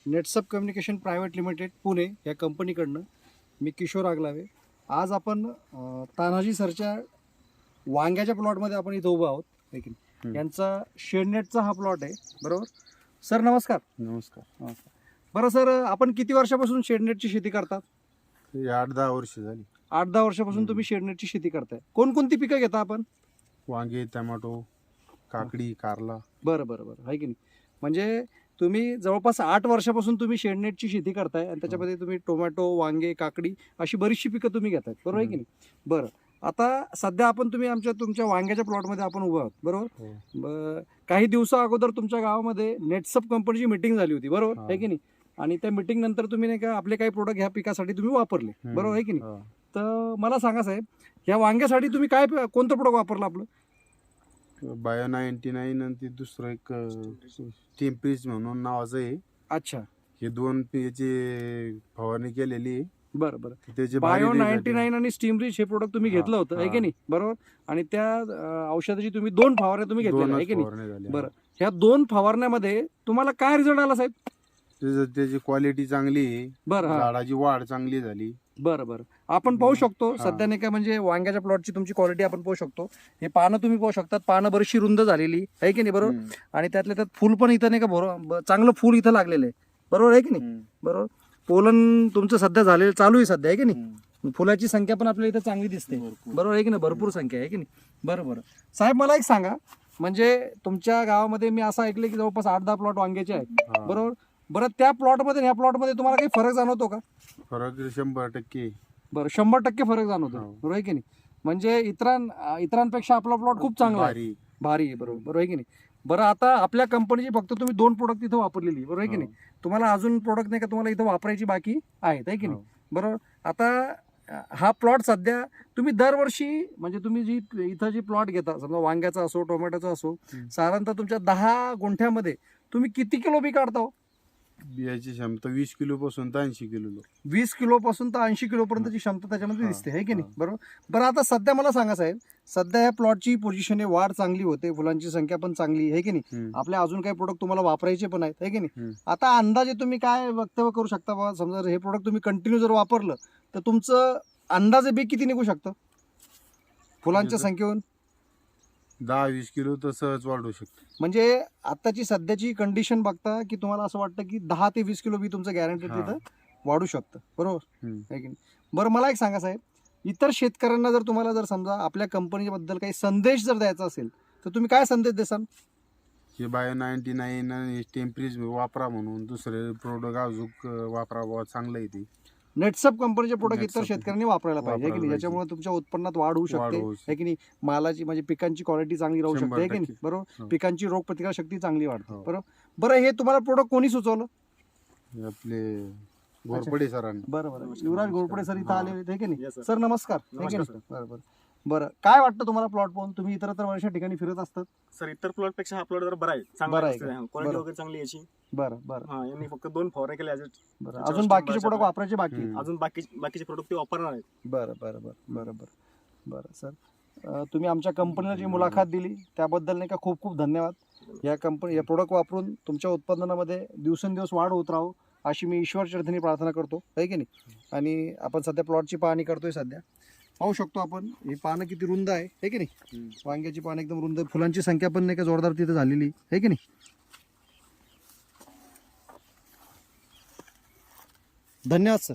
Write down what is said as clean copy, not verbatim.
नेटसप communication private limited Pune या कंपनीकडनं मी किशोर आगलावे. आज आपण तानाजी सरच्या वांग्याच्या प्लॉटमध्ये आपण इथं उभं आहोत. यांचा शेडनेटचा हा प्लॉट आहे, बरोबर सर? नमस्कार. नमस्कार. बरं सर, आपण किती वर्षापासून शेडनेटची शेती करतात? 8-10 वर्ष झाली. 8-10 वर्षापासून तुम्ही शेडनेटची शेती करताय. कोणकोणती पिकं घेता आपण? वांगे, टोमॅटो, काकडी, कारला. बरं बरं बरं, आहे की नाही? म्हणजे तुम्ही जवळपास 8 वर्षापासून तुम्ही शेडनेटची शेती करताय आणि त्याच्यामध्ये तुम्ही टोमॅटो, वांगे, काकडी अशी बरीचशी पिकं तुम्ही घेताय, बरोबर आहे की नाही? बरं, आता सध्या तुमच्या वांग्याच्या प्लॉटमध्ये आपण उभं आहोत, बरोबर? काही दिवसा अगोदर तुमच्या गावामध्ये नेटसप कंपनीची मीटिंग झाली होती, बरोबर आहे की नाही? आणि त्या मीटिंग नंतर तुम्ही नाही का आपले काही प्रोडक्ट ह्या पिकासाठी तुम्ही वापरले, बरोबर आहे की नाही? तर मला सांगा साहेब, ह्या वांग्यासाठी तुम्ही कोणतं प्रोडक्ट वापरलं आपलं? बायो 99 आणि ते दुसरं एक टेम्प्रीज म्हणून नावाचं आहे. अच्छा, हे 2 याची फवारणी केलेली आहे. बरं बरं. त्याचे बायो 99 आणि स्टीमरीच हे प्रोडक्ट तुम्ही घेतलं होतं, आहे की नाही? बरोबर. आणि त्या औषधाची तुम्ही 2 फवारण्या तुम्ही घेतल्या, आहे की नाही? बरं, ह्या 2 फवारण्यामध्ये तुम्हाला काय रिझल्ट आला साहेब? त्याची क्वालिटी चांगली आहे. बरं, झाडाची वाढ चांगली झाली. बरं बरं. आपण पाहू शकतो सध्या नाही का, म्हणजे वांग्याच्या प्लॉटची तुमची क्वालिटी आपण पाहू शकतो. हे पानं तुम्ही पाहू शकतात, पानं बरीचशी रुंद झालेली आहे की नाही, बरोबर? आणि त्यातल्या त्यात फुल पण इथं नाही का चांगलं फुल इथं लागलेलं आहे, बरोबर आहे की नाही? बरोबर. पोलन तुमचं सध्या झालेलं चालू आहे सध्या, आहे की नाही? फुलाची संख्या पण आपल्याला इथं चांगली दिसते, बरोबर आहे की नाही? भरपूर संख्या आहे की नाही? बरं बरं. साहेब मला एक सांगा, म्हणजे तुमच्या गावामध्ये मी असं ऐकलं की जवळपास 8-10 प्लॉट वांग्याचे आहेत, बरोबर? बरं, त्या प्लॉटमध्ये ह्या प्लॉटमध्ये तुम्हाला काही फरक जाणवतो का? फरक 100%. बरं, 100% फरक जाणवतो, बरोबर आहे की नाही? म्हणजे इतरांपेक्षा आपला प्लॉट खूप चांगला आहे, भारी आहे, बरोबर आहे की नाही? बरं, आता आपल्या कंपनीची फक्त तुम्ही 2 प्रोडक्ट इथं वापरलेली, बरोबर आहे की नाही? तुम्हाला अजून प्रोडक्ट नाही का तुम्हाला इथं वापरायची बाकी आहेत, आहे की नाही? बरोबर. आता हा प्लॉट सध्या तुम्ही दरवर्षी म्हणजे तुम्ही इथं जी प्लॉट घेता, समजा वांग्याचा असो, टोमॅटोचा असो, साधारणतः तुमच्या 10 गुंठ्यामध्ये तुम्ही किती किलो बी काढता? बियाची क्षमता 20 किलो पासून 80 किलो. 20 किलो पासून तर 80 किलो पर्यंतची क्षमता त्याच्यामध्ये दिसते, आहे की नाही? बरोबर. बरं, आता सध्या मला सांगा साहेब, सध्या या प्लॉटची पोझिशन आहे, वाढ चांगली होते, फुलांची संख्या पण चांगली आहे की नाही? आपल्या अजून काही प्रोडक्ट तुम्हाला वापरायचे पण आहेत, आहे की नाही? आता अंदाजे तुम्ही काय वक्तव्य करू शकता बाबा, समजा हे प्रोडक्ट तुम्ही कंटिन्यू जर वापरलं तर तुमचं अंदाजे बी किती निघू शकतं फुलांच्या संख्येहून? 10-20 किलो तर सहज वाढू शकतो. म्हणजे आताची सध्याची कंडिशन बघता की तुम्हाला असं वाटतं की 10 ते 20 किलो बी तुमचं गॅरंटेड तिथं वाढू शकतं, बरोबर आहे की नाही? बरं, मला एक सांगा साहेब, इतर शेतकऱ्यांना जर तुम्हाला जर समजा आपल्या कंपनीबद्दल काही संदेश जर द्यायचा असेल तर तुम्ही काय संदेश देसाल? हे बायो 99 आणि टेम्प्रीज वापरा, म्हणून दुसरे प्रोडक्ट अजून वापरा, बाबा चांगलं आहे ते. नेटसप कंपनीचे प्रोडक्ट इतर शेतकऱ्यांनी वापरायला पाहिजे, आहे की नाही? ज्याच्यामुळे तुमच्या उत्पन्नात वाढ होऊ शकते, आहे की नाही? मालाची म्हणजे पिकांची क्वालिटी चांगली राहू शकते, आहे की नाही? बरोबर. पिकांची रोगप्रतिकार शक्ती चांगली वाढते, बरोबर. बरं, हे तुम्हाला प्रोडक्ट कोणी सुचवलं? आपले घोरपडे सरांनी. बरं, युवराज घोरपडे सर इथं आले होते, आहे की नाही? सर नमस्कार. बरोबर. बरं, काय वाटतं तुम्हाला प्लॉट पाहून? तुम्ही इतर बऱ्याचशा ठिकाणी फिरत असतात. सर, इतर प्लॉट पेक्षा हा प्लॉट जरा बरा आहे, चांगला आहे, क्वालिटी वगैरे चांगली याची. बरं बरं. यांनी फक्त 2 फवारण्या केल्या. बरं, अजून बाकीचे प्रोडक्ट वापरायचे बाकी? अजून बाकीचे प्रोडक्ट ते वापरणार आहेत. बरं बरं बरं बरं बरं बरं. सर, तुम्ही आमच्या कंपनीला जी मुलाखत दिली त्याबद्दल नाही का खूप खूप धन्यवाद. या प्रोडक्ट वापरून तुमच्या उत्पादनामध्ये दिवसेंदिवस वाढ होत राहू अशी मी ईश्वर चरणी प्रार्थना करतो, आहे की नाही? आणि आपण सध्या प्लॉटची पाहणी करतोय. सध्या पाहू शकतो आपण ही पानं किती रुंद आहे की नाही? वांग्याची पानं एकदम रुंद, फुलांची संख्या पण नाही का जोरदार तिथे झालेली आहे की नाही? धन्यवाद सर.